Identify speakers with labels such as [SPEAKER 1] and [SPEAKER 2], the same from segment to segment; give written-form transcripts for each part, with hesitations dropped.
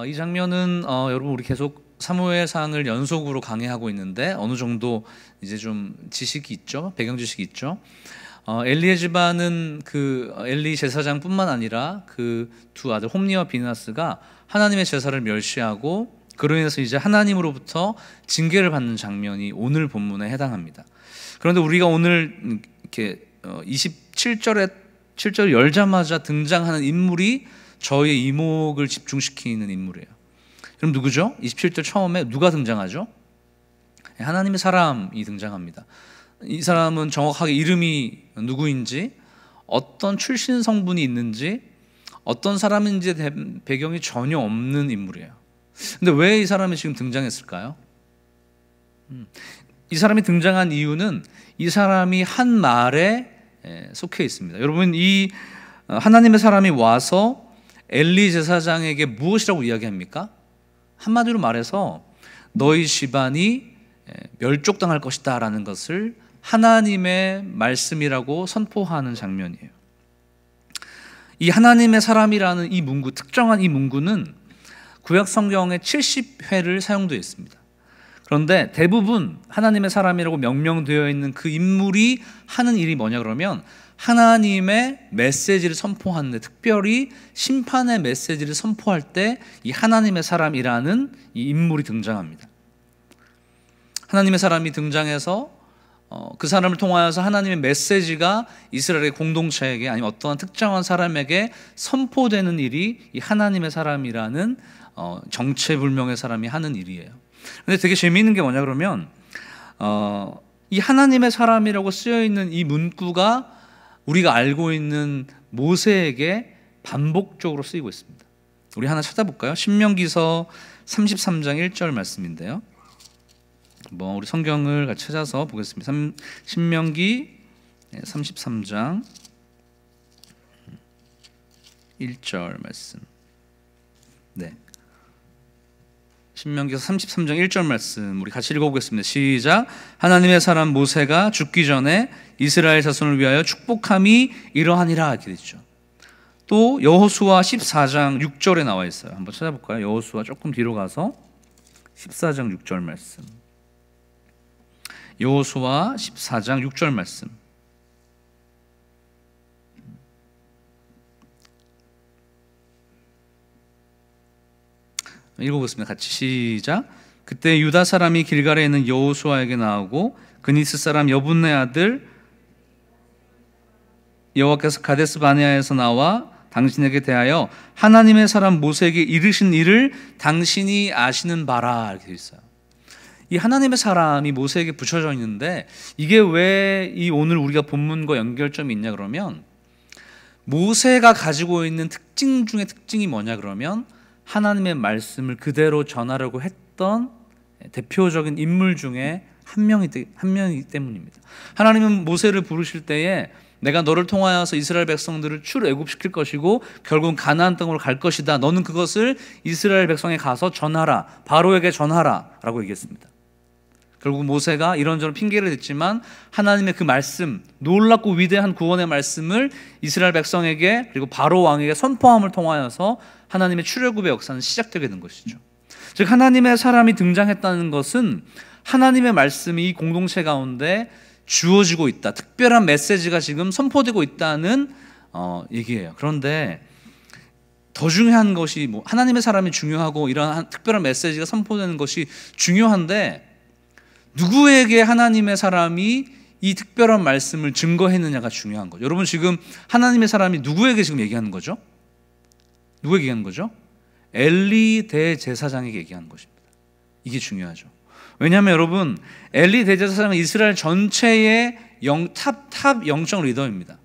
[SPEAKER 1] 이 장면은 여러분 우리 계속 사무엘상을 연속으로 강의하고 있는데 어느 정도 이제 좀 지식이 있죠, 배경 지식이 있죠. 엘리의 집안은 그 엘리 제사장뿐만 아니라 그 두 아들 홈니와 비느하스가 하나님의 제사를 멸시하고 그로 인해서 이제 하나님으로부터 징계를 받는 장면이 오늘 본문에 해당합니다. 그런데 우리가 오늘 이렇게 27절에 7절 열자마자 등장하는 인물이 저의 이목을 집중시키는 인물이에요. 그럼 누구죠? 27절 처음에 누가 등장하죠? 하나님의 사람이 등장합니다. 이 사람은 정확하게 이름이 누구인지, 어떤 출신 성분이 있는지, 어떤 사람인지에 대한 배경이 전혀 없는 인물이에요. 근데 왜 이 사람이 지금 등장했을까요? 이 사람이 등장한 이유는 이 사람이 한 말에 속해 있습니다. 여러분, 이 하나님의 사람이 와서 엘리 제사장에게 무엇이라고 이야기합니까? 한마디로 말해서 너희 집안이 멸족당할 것이다 라는 것을 하나님의 말씀이라고 선포하는 장면이에요. 이 하나님의 사람이라는 이 문구, 특정한 이 문구는 구약 성경에 70회를 사용되어 있습니다. 그런데 대부분 하나님의 사람이라고 명명되어 있는 그 인물이 하는 일이 뭐냐 그러면 하나님의 메시지를 선포하는데, 특별히 심판의 메시지를 선포할 때 이 하나님의 사람이라는 이 인물이 등장합니다. 하나님의 사람이 등장해서 그 사람을 통하여서 하나님의 메시지가 이스라엘의 공동체에게 아니면 어떠한 특정한 사람에게 선포되는 일이 이 하나님의 사람이라는 정체불명의 사람이 하는 일이에요. 그런데 되게 재미있는 게 뭐냐 그러면 이 하나님의 사람이라고 쓰여있는 이 문구가 우리가 알고 있는 모세에게 반복적으로 쓰이고 있습니다. 우리 하나 찾아볼까요? 신명기서 33장 1절 말씀인데요. 우리 성경을 같이 찾아서 보겠습니다. 신명기 33장 1절 말씀. 네. 신명기서 33장 1절 말씀 우리 같이 읽어보겠습니다. 시작. 하나님의 사람 모세가 죽기 전에 이스라엘 자손을 위하여 축복함이 이러하니라 이렇게 되죠. 또 여호수아 14장 6절에 나와 있어요. 한번 찾아볼까요? 여호수아 조금 뒤로 가서 14장 6절 말씀. 여호수아 14장 6절 말씀. 읽어보겠습니다. 같이 시작. 그때 유다 사람이 길갈에 있는 여호수아에게 나오고 그니스 사람 여분네 아들 여호와께서 가데스 바네아에서 나와 당신에게 대하여 하나님의 사람 모세에게 이르신 일을 당신이 아시는 바라 이렇게 되어 있어요. 이 하나님의 사람이 모세에게 붙여져 있는데 이게 왜 이 오늘 우리가 본문과 연결점이 있냐 그러면 모세가 가지고 있는 특징 중에 특징이 뭐냐 그러면 하나님의 말씀을 그대로 전하려고 했던 대표적인 인물 중에 한 명이기 때문입니다. 하나님은 모세를 부르실 때에 내가 너를 통하여서 이스라엘 백성들을 출애굽시킬 것이고 결국 가나안 땅으로 갈 것이다. 너는 그것을 이스라엘 백성에 가서 전하라. 바로에게 전하라 라고 얘기했습니다. 결국 모세가 이런저런 핑계를 댔지만 하나님의 그 말씀, 놀랍고 위대한 구원의 말씀을 이스라엘 백성에게 그리고 바로 왕에게 선포함을 통하여서 하나님의 출애굽의 역사는 시작되게 된 것이죠. 즉 하나님의 사람이 등장했다는 것은 하나님의 말씀이 이 공동체 가운데 주어지고 있다. 특별한 메시지가 지금 선포되고 있다는 얘기예요. 그런데 더 중요한 것이 하나님의 사람이 중요하고 이러한 특별한 메시지가 선포되는 것이 중요한데 누구에게 하나님의 사람이 이 특별한 말씀을 증거했느냐가 중요한 거죠. 여러분 지금 하나님의 사람이 누구에게 지금 얘기하는 거죠? 누구에게 얘기하는 거죠? 엘리 대제사장에게 얘기하는 것입니다. 이게 중요하죠. 왜냐하면 여러분 엘리 대제사장은 이스라엘 전체의 탑 영적 리더입니다.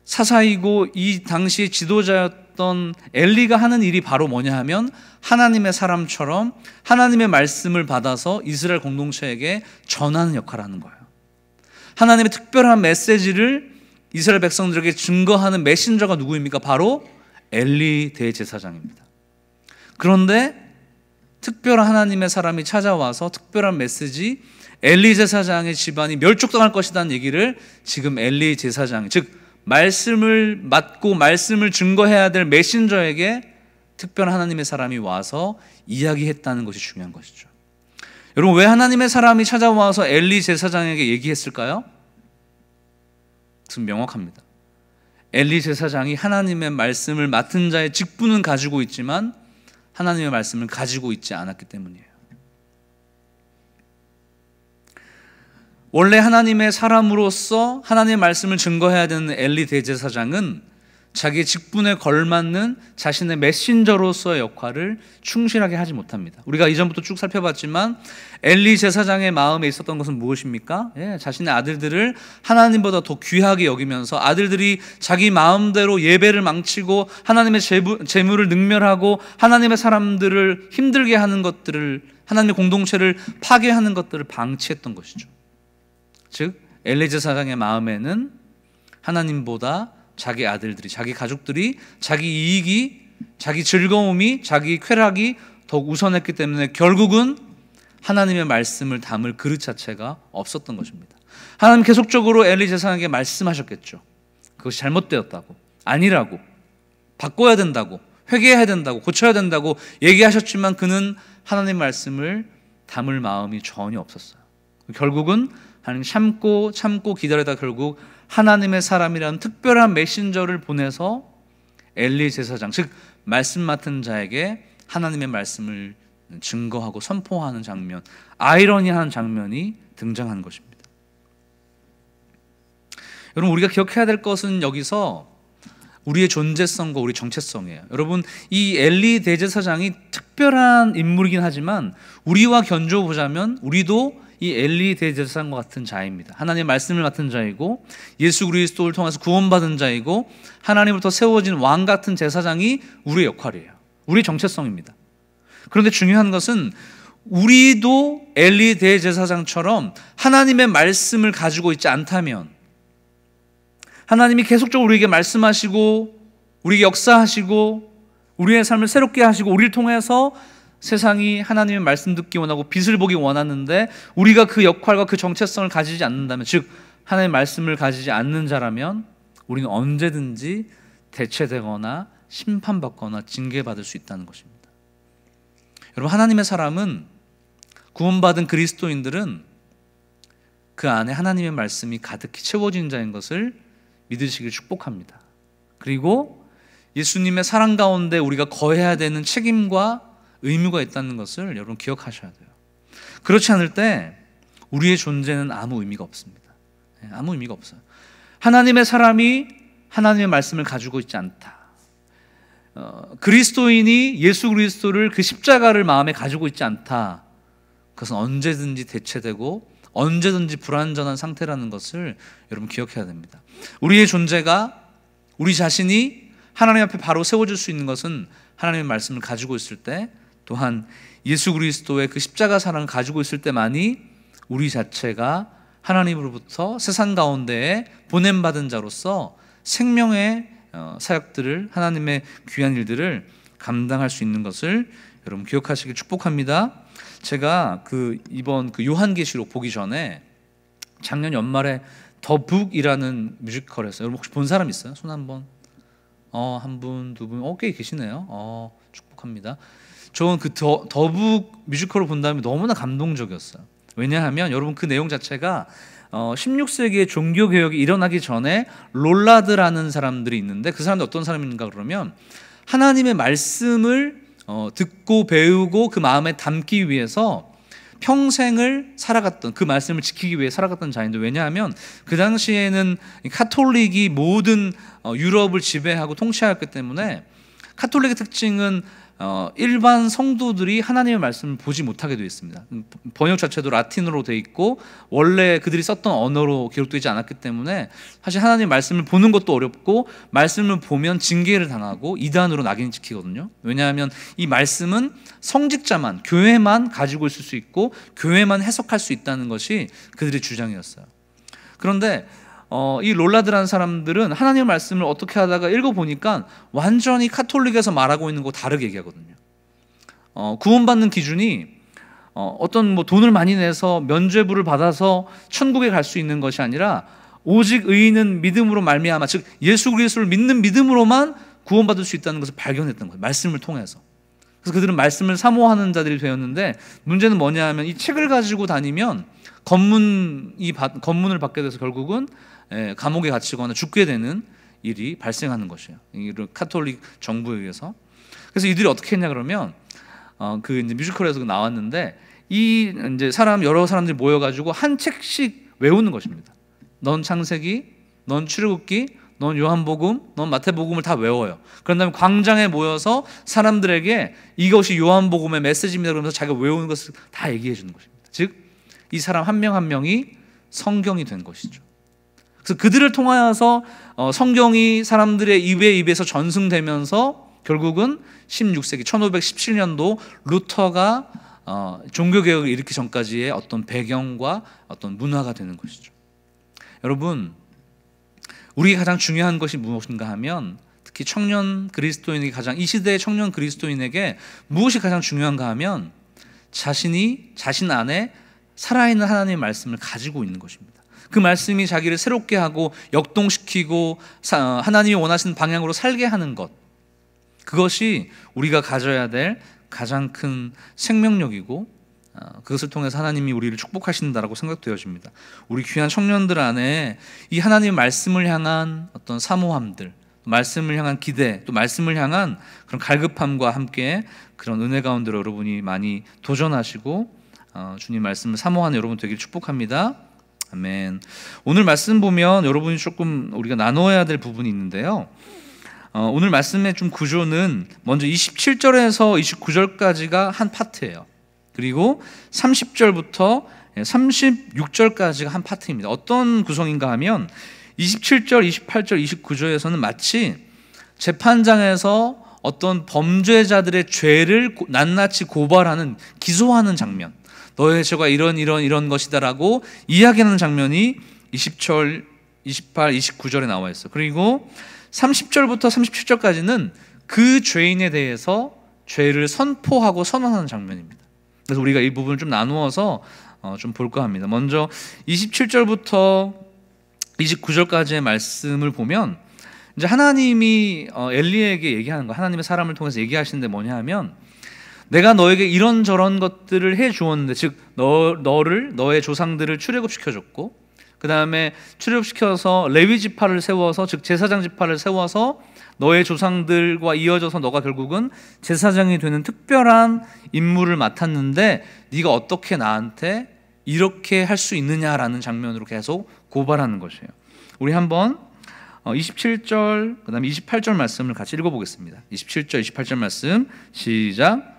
[SPEAKER 1] 사사이고 이 당시의 지도자였던 엘리가 하는 일이 바로 뭐냐 하면 하나님의 사람처럼 하나님의 말씀을 받아서 이스라엘 공동체에게 전하는 역할을 하는 거예요. 하나님의 특별한 메시지를 이스라엘 백성들에게 증거하는 메신저가 누구입니까? 바로 엘리 대제사장입니다. 그런데 특별한 하나님의 사람이 찾아와서 특별한 메시지, 엘리 제사장의 집안이 멸족당할 것이라는 얘기를 지금 엘리 제사장, 즉 말씀을 맡고 말씀을 증거해야 될 메신저에게 특별한 하나님의 사람이 와서 이야기했다는 것이 중요한 것이죠. 여러분, 왜 하나님의 사람이 찾아와서 엘리 제사장에게 얘기했을까요? 지금 명확합니다. 엘리 제사장이 하나님의 말씀을 맡은 자의 직분은 가지고 있지만 하나님의 말씀을 가지고 있지 않았기 때문이에요. 원래 하나님의 사람으로서 하나님의 말씀을 증거해야 되는 엘리 대제사장은 자기의 직분에 걸맞는 자신의 메신저로서의 역할을 충실하게 하지 못합니다. 우리가 이전부터 쭉 살펴봤지만 엘리 제사장의 마음에 있었던 것은 무엇입니까? 자신의 아들들을 하나님보다 더 귀하게 여기면서 아들들이 자기 마음대로 예배를 망치고 하나님의 재물을 능멸하고 하나님의 사람들을 힘들게 하는 것들을, 하나님의 공동체를 파괴하는 것들을 방치했던 것이죠. 즉 엘리 제사장의 마음에는 하나님보다 자기 아들들이, 자기 가족들이, 자기 이익이, 자기 즐거움이, 자기 쾌락이 더욱 우선했기 때문에 결국은 하나님의 말씀을 담을 그릇 자체가 없었던 것입니다. 하나님 계속적으로 엘리 제사장에게 말씀하셨겠죠. 그것이 잘못되었다고, 아니라고, 바꿔야 된다고, 회개해야 된다고, 고쳐야 된다고 얘기하셨지만 그는 하나님의 말씀을 담을 마음이 전혀 없었어요. 결국은 하나님 참고 기다리다 결국 하나님의 사람이라는 특별한 메신저를 보내서 엘리 제사장, 즉 말씀 맡은 자에게 하나님의 말씀을 증거하고 선포하는 장면, 아이러니한 장면이 등장한 것입니다. 여러분, 우리가 기억해야 될 것은 여기서 우리의 존재성과 우리 정체성이에요. 여러분, 이 엘리 대제사장이 특별한 인물이긴 하지만 우리와 견주어보자면 우리도 이 엘리 대제사장과 같은 자입니다. 하나님의 말씀을 맡은 자이고 예수 그리스도를 통해서 구원받은 자이고 하나님으로부터 세워진 왕 같은 제사장이 우리의 역할이에요. 우리의 정체성입니다. 그런데 중요한 것은 우리도 엘리 대제사장처럼 하나님의 말씀을 가지고 있지 않다면, 하나님이 계속적으로 우리에게 말씀하시고 우리에게 역사하시고 우리의 삶을 새롭게 하시고 우리를 통해서 세상이 하나님의 말씀 듣기 원하고 빛을 보기 원하는데 우리가 그 역할과 그 정체성을 가지지 않는다면, 즉 하나님의 말씀을 가지지 않는 자라면 우리는 언제든지 대체되거나 심판받거나 징계받을 수 있다는 것입니다. 여러분, 하나님의 사람은, 구원받은 그리스도인들은 그 안에 하나님의 말씀이 가득히 채워진 자인 것을 믿으시길 축복합니다. 그리고 예수님의 사랑 가운데 우리가 거해야 되는 책임과 의무가 있다는 것을 여러분 기억하셔야 돼요. 그렇지 않을 때 우리의 존재는 아무 의미가 없습니다. 아무 의미가 없어요. 하나님의 사람이 하나님의 말씀을 가지고 있지 않다. 그리스도인이 예수 그리스도를, 그 십자가를 마음에 가지고 있지 않다. 그것은 언제든지 대체되고 언제든지 불완전한 상태라는 것을 여러분 기억해야 됩니다. 우리의 존재가, 우리 자신이 하나님 앞에 바로 세워질 수 있는 것은 하나님의 말씀을 가지고 있을 때, 또한 예수 그리스도의 그 십자가 사랑을 가지고 있을 때만이 우리 자체가 하나님으로부터 세상 가운데에 보냄받은 자로서 생명의 사역들을, 하나님의 귀한 일들을 감당할 수 있는 것을 여러분 기억하시길 축복합니다. 제가 이번 요한계시록 보기 전에 작년 연말에 더 북이라는 뮤지컬에서, 여러분 혹시 본 사람 있어요? 손 한번. 한 분, 두 분, 꽤 계시네요. 축복합니다. 저는 더북 뮤지컬을 본 다음에 너무나 감동적이었어요. 왜냐하면 여러분 그 내용 자체가 16세기의 종교개혁이 일어나기 전에 롤라드라는 사람들이 있는데, 그 사람들 어떤 사람인가 그러면 하나님의 말씀을 듣고 배우고 그 마음에 담기 위해서 평생을 살아갔던, 그 말씀을 지키기 위해 살아갔던 자인데, 왜냐하면 그 당시에는 카톨릭이 모든 유럽을 지배하고 통치하였기 때문에 카톨릭의 특징은 일반 성도들이 하나님의 말씀을 보지 못하게 되어 있습니다. 번역 자체도 라틴어로 되어 있고 원래 그들이 썼던 언어로 기록되지 않았기 때문에 사실 하나님의 말씀을 보는 것도 어렵고, 말씀을 보면 징계를 당하고 이단으로 낙인 찍히거든요. 왜냐하면 이 말씀은 성직자만, 교회만 가지고 있을 수 있고 교회만 해석할 수 있다는 것이 그들의 주장이었어요. 그런데 이 롤라드라는 사람들은 하나님의 말씀을 어떻게 하다가 읽어보니까 완전히 카톨릭에서 말하고 있는 거 다르게 얘기하거든요. 구원받는 기준이 어떤 돈을 많이 내서 면죄부를 받아서 천국에 갈 수 있는 것이 아니라 오직 의인은 믿음으로 말미암아, 즉 예수 그리스도를 믿는 믿음으로만 구원받을 수 있다는 것을 발견했던 거예요. 말씀을 통해서. 그래서 그들은 말씀을 사모하는 자들이 되었는데, 문제는 뭐냐 하면 이 책을 가지고 다니면 검문을 받게 돼서 결국은 감옥에 갇히거나 죽게 되는 일이 발생하는 것이에요. 이 카톨릭 정부에 의해서. 그래서 이들이 어떻게 했냐 그러면 그 이제 뮤지컬에서 나왔는데, 이 이제 여러 사람들이 모여가지고 한 책씩 외우는 것입니다. 넌 창세기, 넌 출애굽기, 넌 요한복음, 넌 마태복음을 다 외워요. 그런 다음에 광장에 모여서 사람들에게 이것이 요한복음의 메시지입니다 그러면서 자기가 외우는 것을 다 얘기해 주는 것입니다. 즉, 이 사람 한 명 한 명이 성경이 된 것이죠. 그래서 그들을 통하여서 성경이 사람들의 입에서 전승되면서 결국은 16세기 1517년도 루터가 종교개혁을 일으키기 전까지의 어떤 배경과 어떤 문화가 되는 것이죠. 여러분, 우리에게 가장 중요한 것이 무엇인가 하면, 특히 청년 그리스도인에게 이 시대의 청년 그리스도인에게 무엇이 가장 중요한가 하면 자신 안에 살아있는 하나님의 말씀을 가지고 있는 것입니다. 그 말씀이 자기를 새롭게 하고 역동시키고 하나님이 원하시는 방향으로 살게 하는 것, 그것이 우리가 가져야 될 가장 큰 생명력이고, 그것을 통해서 하나님이 우리를 축복하신다라고 생각되어집니다. 우리 귀한 청년들 안에 이 하나님의 말씀을 향한 어떤 사모함들, 말씀을 향한 기대, 또 말씀을 향한 그런 갈급함과 함께 그런 은혜 가운데로 여러분이 많이 도전하시고 주님 말씀을 사모하는 여러분 되길 축복합니다. 아멘. 오늘 말씀 보면 여러분이 조금 우리가 나눠야 될 부분이 있는데요. 오늘 말씀의 좀 구조는 먼저 27절에서 29절까지가 한 파트예요. 그리고 30절부터 36절까지가 한 파트입니다. 어떤 구성인가 하면 27절, 28절, 29절에서는 마치 재판장에서 어떤 범죄자들의 죄를 낱낱이 고발하는, 기소하는 장면, 너의 죄가 이런 것이다라고 이야기하는 장면이 20절, 28, 29절에 나와 있어요. 그리고 30절부터 37절까지는 그 죄인에 대해서 죄를 선포하고 선언하는 장면입니다. 그래서 우리가 이 부분을 좀 나누어서 좀 볼까 합니다. 먼저 27절부터 29절까지의 말씀을 보면 이제 하나님이 엘리에게 얘기하는 거, 하나님의 사람을 통해서 얘기하시는데 뭐냐 하면, 내가 너에게 이런저런 것들을 해 주었는데, 즉 너의 조상들을 출애굽시켜 줬고, 그 다음에 출애굽시켜서 레위 지파를 세워서, 즉 제사장 지파를 세워서 너의 조상들과 이어져서 너가 결국은 제사장이 되는 특별한 임무를 맡았는데, 네가 어떻게 나한테 이렇게 할 수 있느냐라는 장면으로 계속 고발하는 것이에요. 우리 한번 27절 그 다음에 28절 말씀을 같이 읽어보겠습니다. 27절 28절 말씀 시작.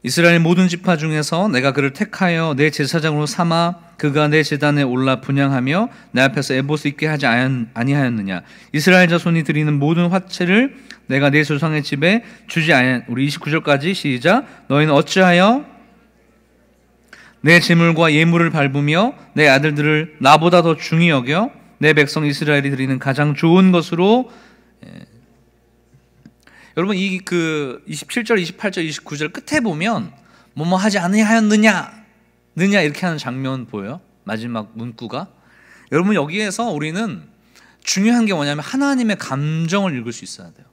[SPEAKER 1] 이스라엘 모든 지파 중에서 내가 그를 택하여 내 제사장으로 삼아 그가 내 제단에 올라 분향하며 내 앞에서 에봇을 있게 하지 아니하였느냐. 이스라엘 자손이 드리는 모든 화채를 내가 내 조상의 집에 주지 아니한. 우리 29절까지 시작. 너희는 어찌하여 내 제물과 예물을 밟으며 내 아들들을 나보다 더 중히 여겨 내 백성 이스라엘이 드리는 가장 좋은 것으로. 여러분, 이 27절, 28절, 29절 끝에 보면 뭐뭐 하지 아니하였느냐 이렇게 하는 장면 보여요? 마지막 문구가. 여러분, 여기에서 우리는 중요한 게 뭐냐면 하나님의 감정을 읽을 수 있어야 돼요.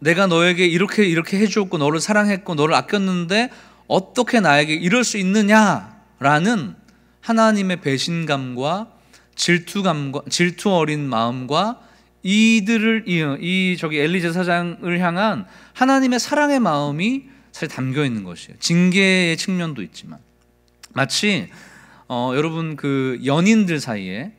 [SPEAKER 1] 내가 너에게 이렇게 해주었고 너를 사랑했고 너를 아꼈는데 어떻게 나에게 이럴 수 있느냐라는 하나님의 배신감과 질투 어린 마음과 이들을 엘리 제사장을 향한 하나님의 사랑의 마음이 사실 담겨 있는 것이에요. 징계의 측면도 있지만, 마치 여러분 그 연인들 사이에,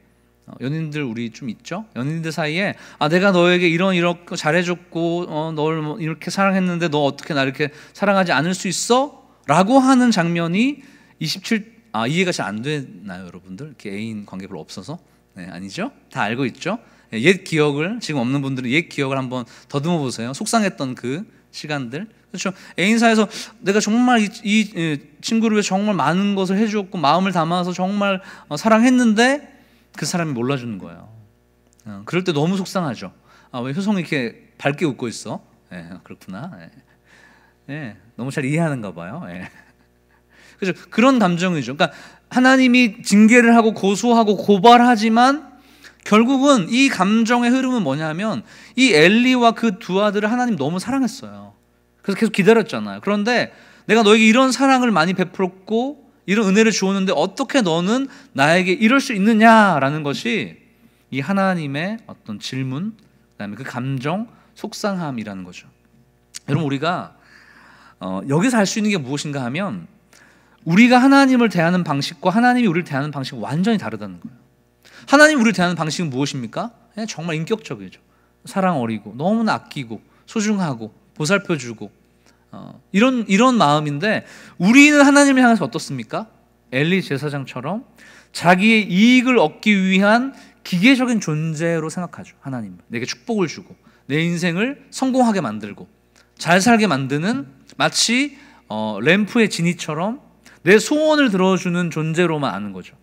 [SPEAKER 1] 연인들 우리 좀 있죠? 연인들 사이에 내가 너에게 이렇게 잘해줬고 널 이렇게 사랑했는데 너 어떻게 나 이렇게 사랑하지 않을 수 있어? 라고 하는 장면이 이해가 잘 안 되나요, 여러분들? 이렇게 애인 관계 별로 없어서? 네, 아니죠? 다 알고 있죠? 옛 기억을, 지금 없는 분들은 옛 기억을 한번 더듬어 보세요. 속상했던 그 시간들. 그렇죠? 애인 사이에서 내가 정말 이 친구를 위해 정말 많은 것을 해주었고 마음을 담아서 정말 사랑했는데 그 사람이 몰라주는 거예요. 그럴 때 너무 속상하죠. 왜 효성이 이렇게 밝게 웃고 있어? 그렇구나. 예, 너무 잘 이해하는가 봐요. 예. 그죠? 그런 감정이죠. 그러니까 하나님이 징계를 하고 고소하고 고발하지만 결국은 이 감정의 흐름은 뭐냐면 이 엘리와 그 두 아들을 하나님 너무 사랑했어요. 그래서 계속 기다렸잖아요. 그런데 내가 너에게 이런 사랑을 많이 베풀었고 이런 은혜를 주었는데 어떻게 너는 나에게 이럴 수 있느냐라는 것이 이 하나님의 어떤 질문, 그다음에 그 감정, 속상함이라는 거죠. 여러분, 우리가 여기서 할 수 있는 게 무엇인가 하면 우리가 하나님을 대하는 방식과 하나님이 우리를 대하는 방식은 완전히 다르다는 거예요. 하나님 우리를 대하는 방식은 무엇입니까? 정말 인격적이죠. 사랑 어리고 너무나 아끼고 소중하고 보살펴주고 이런 마음인데, 우리는 하나님을 향해서 어떻습니까? 엘리 제사장처럼 자기의 이익을 얻기 위한 기계적인 존재로 생각하죠. 하나님을 내게 축복을 주고 내 인생을 성공하게 만들고 잘 살게 만드는, 마치 램프의 지니처럼 내 소원을 들어주는 존재로만 아는 거죠.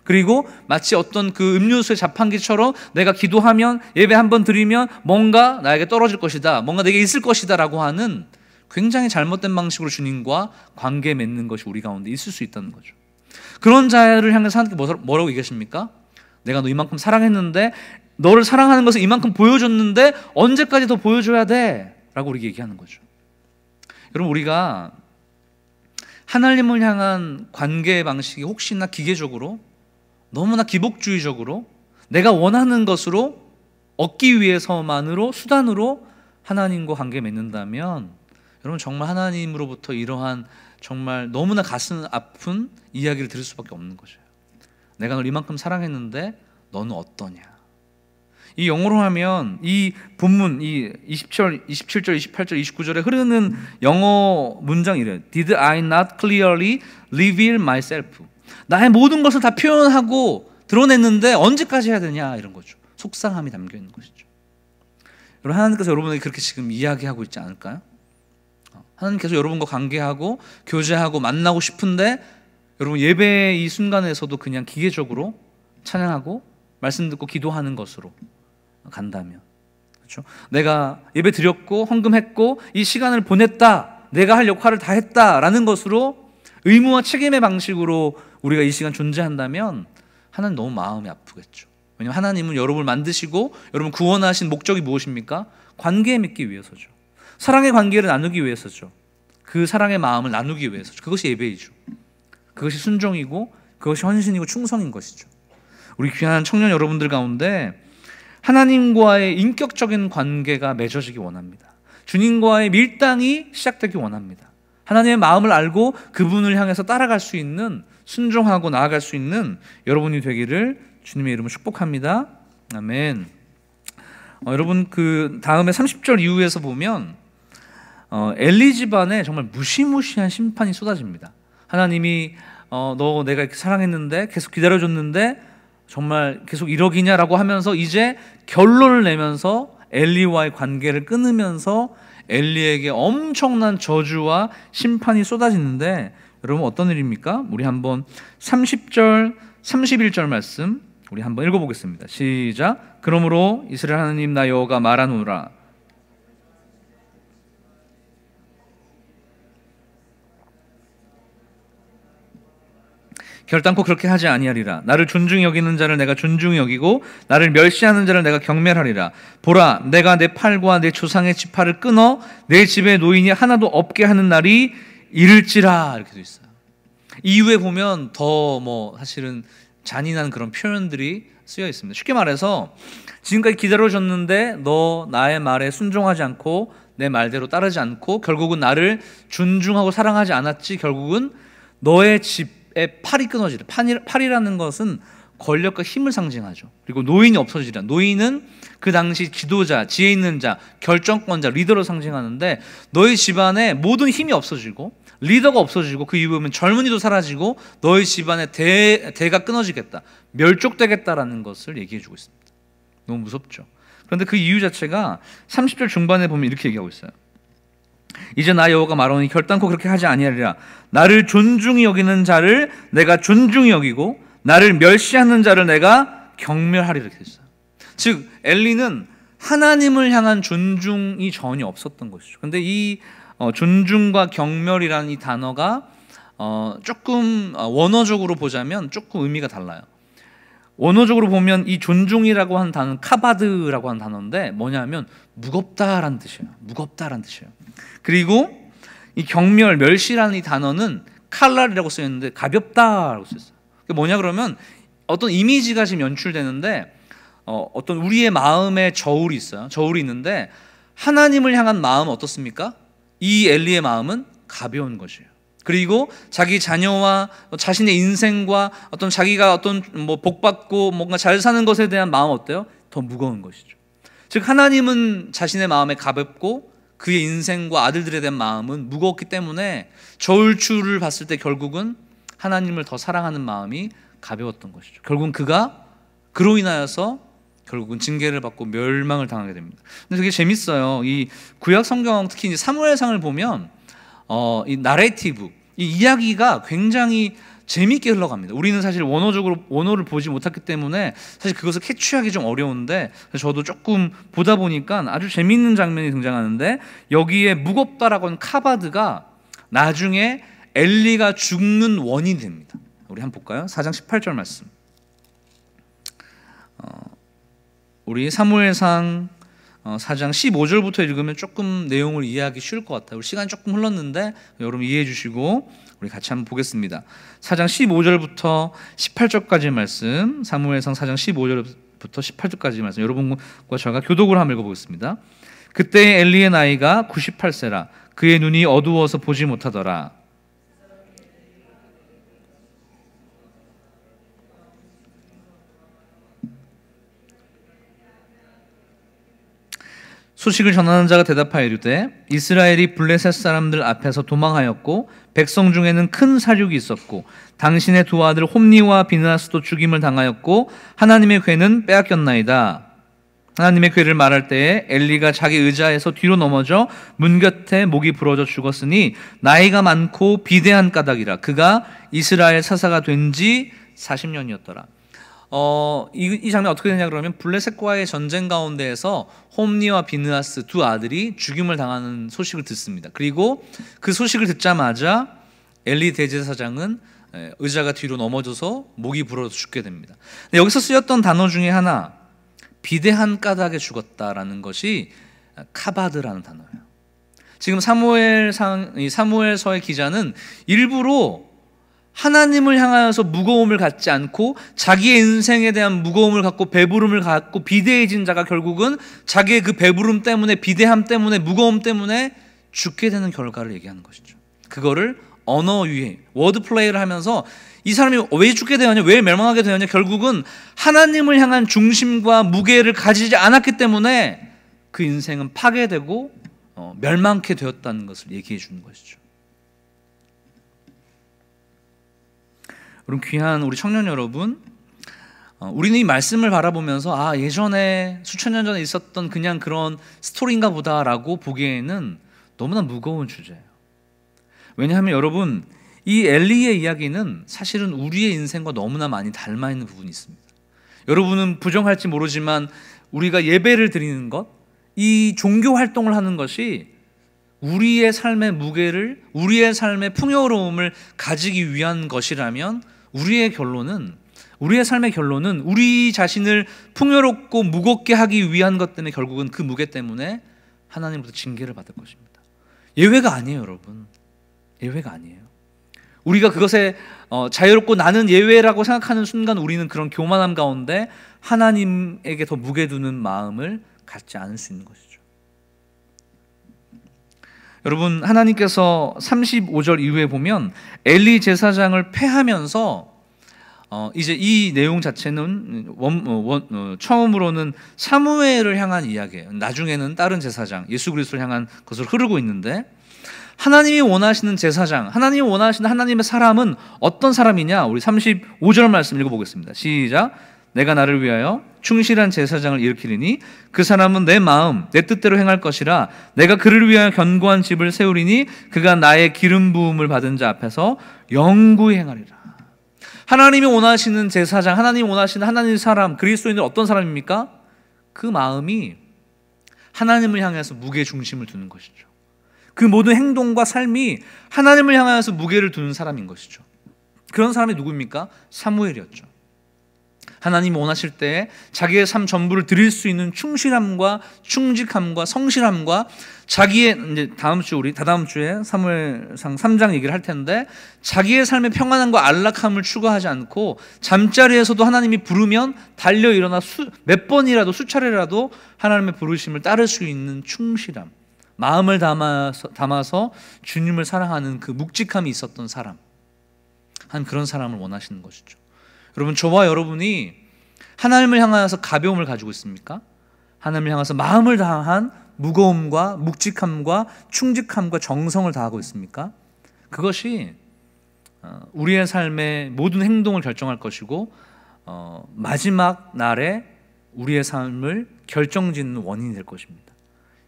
[SPEAKER 1] 그리고 마치 어떤 그 음료수의 자판기처럼 내가 기도하면, 예배 한번 드리면 뭔가 나에게 떨어질 것이다, 뭔가 내게 있을 것이다 라고 하는 굉장히 잘못된 방식으로 주님과 관계 맺는 것이 우리 가운데 있을 수 있다는 거죠. 그런 자를 향해서 하나님께 뭐라고 얘기하십니까? 내가 너 이만큼 사랑했는데, 너를 사랑하는 것을 이만큼 보여줬는데 언제까지 더 보여줘야 돼? 라고 우리에게 얘기하는 거죠. 여러분, 우리가 하나님을 향한 관계의 방식이 혹시나 기계적으로, 너무나 기복주의적으로 내가 원하는 것으로 얻기 위해서만으로, 수단으로 하나님과 관계 맺는다면 여러분, 정말 하나님으로부터 이러한 정말 너무나 가슴 아픈 이야기를 들을 수밖에 없는 거죠. 내가 널 이만큼 사랑했는데 너는 어떠냐. 이 영어로 하면 이 본문, 이 27절, 28절, 29절에 흐르는 영어 문장이 이래요. Did I not clearly reveal myself? 나의 모든 것을 다 표현하고 드러냈는데 언제까지 해야 되냐, 이런 거죠. 속상함이 담겨 있는 것이죠. 여러분, 하나님께서 여러분에게 그렇게 지금 이야기하고 있지 않을까요? 하나님께서 여러분과 관계하고 교제하고 만나고 싶은데, 여러분 예배의 이 순간에서도 그냥 기계적으로 찬양하고 말씀 듣고 기도하는 것으로 간다면, 그렇죠? 내가 예배 드렸고 헌금했고 이 시간을 보냈다, 내가 할 역할을 다 했다라는 것으로 의무와 책임의 방식으로 우리가 이 시간 존재한다면 하나님 너무 마음이 아프겠죠. 왜냐하면 하나님은 여러분을 만드시고 여러분 구원하신 목적이 무엇입니까? 관계 맺기 위해서죠. 사랑의 관계를 나누기 위해서죠. 그 사랑의 마음을 나누기 위해서죠. 그것이 예배이죠. 그것이 순종이고 그것이 헌신이고 충성인 것이죠. 우리 귀한 청년 여러분들 가운데 하나님과의 인격적인 관계가 맺어지기 원합니다. 주님과의 밀당이 시작되기 원합니다. 하나님의 마음을 알고 그분을 향해서 따라갈 수 있는, 순종하고 나아갈 수 있는 여러분이 되기를 주님의 이름으로 축복합니다. 아멘. 여러분, 그 다음에 30절 이후에서 보면 엘리 집안에 정말 무시무시한 심판이 쏟아집니다. 하나님이 너 내가 이렇게 사랑했는데, 계속 기다려줬는데 정말 계속 이러기냐라고 하면서 이제 결론을 내면서 엘리와의 관계를 끊으면서 엘리에게 엄청난 저주와 심판이 쏟아지는데, 여러분 어떤 일입니까? 우리 한번 30절, 31절 말씀 우리 한번 읽어보겠습니다. 시작. 그러므로 이스라엘 하나님 나 여호와가 말하노라. 결단코 그렇게 하지 아니하리라. 나를 존중히 여기는 자를 내가 존중히 여기고 나를 멸시하는 자를 내가 경멸하리라. 보라, 내가 내 팔과 내 조상의 지파를 끊어 내 집에 노인이 하나도 없게 하는 날이 이를지라. 이렇게 돼 있어요. 이후에 보면 더 사실은 잔인한 그런 표현들이 쓰여 있습니다. 쉽게 말해서 지금까지 기다려줬는데 너 나의 말에 순종하지 않고 내 말대로 따르지 않고 결국은 나를 존중하고 사랑하지 않았지. 결국은 너의 집에 팔이 끊어지라. 팔이라는 것은 권력과 힘을 상징하죠. 그리고 노인이 없어지라. 노인은 그 당시 지도자, 지혜 있는 자, 결정권자, 리더로 상징하는데 너희 집안에 모든 힘이 없어지고 리더가 없어지고 그 이후에 젊은이도 사라지고 너희 집안의 대가 끊어지겠다, 멸족되겠다라는 것을 얘기해주고 있습니다. 너무 무섭죠. 그런데 그 이유 자체가 30절 중반에 보면 이렇게 얘기하고 있어요. 이제 나 여호와가 말하노니 결단코 그렇게 하지 아니하리라. 나를 존중히 여기는 자를 내가 존중히 여기고 나를 멸시하는 자를 내가 경멸하리라. 이렇게 했어요. 즉 엘리는 하나님을 향한 존중이 전혀 없었던 것이죠. 그런데 이 존중과 경멸이라는 이 단어가 조금 원어적으로 보자면 조금 의미가 달라요. 원어적으로 보면 이 존중이라고 하는 단어는 카바드라고 하는 단어인데 뭐냐면 무겁다라는 뜻이에요. 무겁다라는 뜻이에요. 그리고 이 경멸, 멸시라는 이 단어는 칼날이라고 쓰여 있는데 가볍다라고 쓰여 있어요. 그게 뭐냐 그러면 어떤 이미지가 지금 연출되는데 어떤 우리의 마음에 저울이 있어요. 저울이 있는데 하나님을 향한 마음은 어떻습니까? 이 엘리의 마음은 가벼운 것이에요. 그리고 자기 자녀와 자신의 인생과 어떤 자기가 어떤 복받고 뭔가 잘 사는 것에 대한 마음 어때요? 더 무거운 것이죠. 즉 하나님은 자신의 마음에 가볍고 그의 인생과 아들들에 대한 마음은 무겁기 때문에 저울추를 봤을 때 결국은 하나님을 더 사랑하는 마음이 가벼웠던 것이죠. 결국은 그가 그로 인하여서 결국은 징계를 받고 멸망을 당하게 됩니다. 근데 되게 재밌어요. 이 구약 성경 특히 이제 사무엘상을 보면 이 나레이티브, 이 이야기가 굉장히 재밌게 흘러갑니다. 우리는 사실 원어를 보지 못했기 때문에 사실 그것을 캐치하기 좀 어려운데 저도 조금 보다 보니까 아주 재밌는 장면이 등장하는데 여기에 무겁다라고 하는 카바드가 나중에 엘리가 죽는 원인이 됩니다. 우리 한번 볼까요? 4장 18절 말씀. 우리 사무엘상 4장 15절부터 읽으면 조금 내용을 이해하기 쉬울 것 같아요. 우리 시간이 조금 흘렀는데 여러분 이해해 주시고 우리 같이 한번 보겠습니다. 4장 15절부터 18절까지 말씀, 사무엘상 4장 15절부터 18절까지 말씀, 여러분과 저가 교독을 한번 읽어보겠습니다. 그때 엘리의 나이가 98세라. 그의 눈이 어두워서 보지 못하더라. 소식을 전하는 자가 대답하여 이르되 이스라엘이 블레셋 사람들 앞에서 도망하였고 백성 중에는 큰 사륙이 있었고 당신의 두 아들 홈니와 비느하스도 죽임을 당하였고 하나님의 궤는 빼앗겼나이다. 하나님의 궤를 말할 때에 엘리가 자기 의자에서 뒤로 넘어져 문 곁에 목이 부러져 죽었으니 나이가 많고 비대한 까닭이라. 그가 이스라엘 사사가 된 지 40년이었더라. 이 장면 어떻게 되냐 그러면 블레셋과의 전쟁 가운데에서 홈니와 비느하스 두 아들이 죽임을 당하는 소식을 듣습니다. 그리고 그 소식을 듣자마자 엘리 대제사장은 의자가 뒤로 넘어져서 목이 불어서 죽게 됩니다. 근데 여기서 쓰였던 단어 중에 하나, 비대한 까닭에 죽었다라는 것이 카바드라는 단어예요. 지금 사무엘서의 기자는 일부러 하나님을 향하여서 무거움을 갖지 않고 자기의 인생에 대한 무거움을 갖고 배부름을 갖고 비대해진 자가 결국은 자기의 그 배부름 때문에, 비대함 때문에, 무거움 때문에 죽게 되는 결과를 얘기하는 것이죠. 그거를 언어 유해, 워드 플레이를 하면서 이 사람이 왜 죽게 되었냐, 왜 멸망하게 되었냐, 결국은 하나님을 향한 중심과 무게를 가지지 않았기 때문에 그 인생은 파괴되고 멸망케 되었다는 것을 얘기해 주는 것이죠. 그럼 귀한 우리 청년 여러분, 우리는 이 말씀을 바라보면서 예전에 수천 년 전에 있었던 그냥 그런 스토리인가 보다라고 보기에는 너무나 무거운 주제예요. 왜냐하면 여러분, 이 엘리의 이야기는 사실은 우리의 인생과 너무나 많이 닮아 있는 부분이 있습니다. 여러분은 부정할지 모르지만 우리가 예배를 드리는 것, 이 종교 활동을 하는 것이 우리의 삶의 무게를, 우리의 삶의 풍요로움을 가지기 위한 것이라면 우리의 삶의 결론은 우리 자신을 풍요롭고 무겁게 하기 위한 것 때문에 결국은 그 무게 때문에 하나님부터 징계를 받을 것입니다. 예외가 아니에요, 여러분. 예외가 아니에요. 우리가 그것에 자유롭고 나는 예외라고 생각하는 순간 우리는 그런 교만함 가운데 하나님에게 더 무게 두는 마음을 갖지 않을 수 있는 것이죠. 여러분, 하나님께서 35절 이후에 보면 엘리 제사장을 패하면서 이제 이 내용 자체는 처음으로는 사무엘을 향한 이야기예요. 나중에는 다른 제사장 예수 그리스도를 향한 것으로 흐르고 있는데, 하나님이 원하시는 제사장, 하나님이 원하시는 하나님의 사람은 어떤 사람이냐? 우리 35절 말씀 읽어보겠습니다. 시작. 내가 나를 위하여 충실한 제사장을 일으키리니 그 사람은 내 마음 내 뜻대로 행할 것이라. 내가 그를 위하여 견고한 집을 세우리니 그가 나의 기름 부음을 받은 자 앞에서 영구히 행하리라. 하나님이 원하시는 제사장, 하나님이 원하시는 하나님의 사람, 그리스도인은 어떤 사람입니까? 그 마음이 하나님을 향해서 무게 중심을 두는 것이죠. 그 모든 행동과 삶이 하나님을 향하여서 무게를 두는 사람인 것이죠. 그런 사람이 누구입니까? 사무엘이었죠. 하나님이 원하실 때 자기의 삶 전부를 드릴 수 있는 충실함과 충직함과 성실함과 자기의, 이제 다다음 주에 사무엘상 3장 얘기를 할 텐데, 자기의 삶의 평안함과 안락함을 추구하지 않고 잠자리에서도 하나님이 부르면 달려 일어나 몇 번이라도, 수차례라도 하나님의 부르심을 따를 수 있는 충실함, 마음을 담아서 주님을 사랑하는 그 묵직함이 있었던 사람, 한 그런 사람을 원하시는 것이죠. 여러분, 저와 여러분이 하나님을 향하여서 가벼움을 가지고 있습니까? 하나님을 향해서 마음을 다한 무거움과 묵직함과 충직함과 정성을 다하고 있습니까? 그것이 우리의 삶의 모든 행동을 결정할 것이고 마지막 날에 우리의 삶을 결정짓는 원인이 될 것입니다.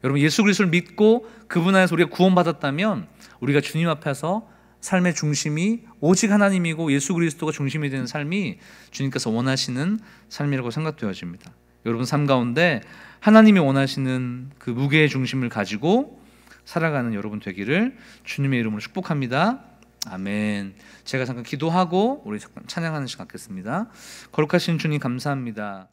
[SPEAKER 1] 여러분, 예수 그리스도를 믿고 그분 안에서 우리가 구원받았다면 우리가 주님 앞에서 삶의 중심이 오직 하나님이고 예수 그리스도가 중심이 되는 삶이 주님께서 원하시는 삶이라고 생각되어집니다. 여러분 삶 가운데 하나님이 원하시는 그 무게의 중심을 가지고 살아가는 여러분 되기를 주님의 이름으로 축복합니다. 아멘. 제가 잠깐 기도하고 우리 찬양하는 시간 갖겠습니다. 거룩하신 주님 감사합니다.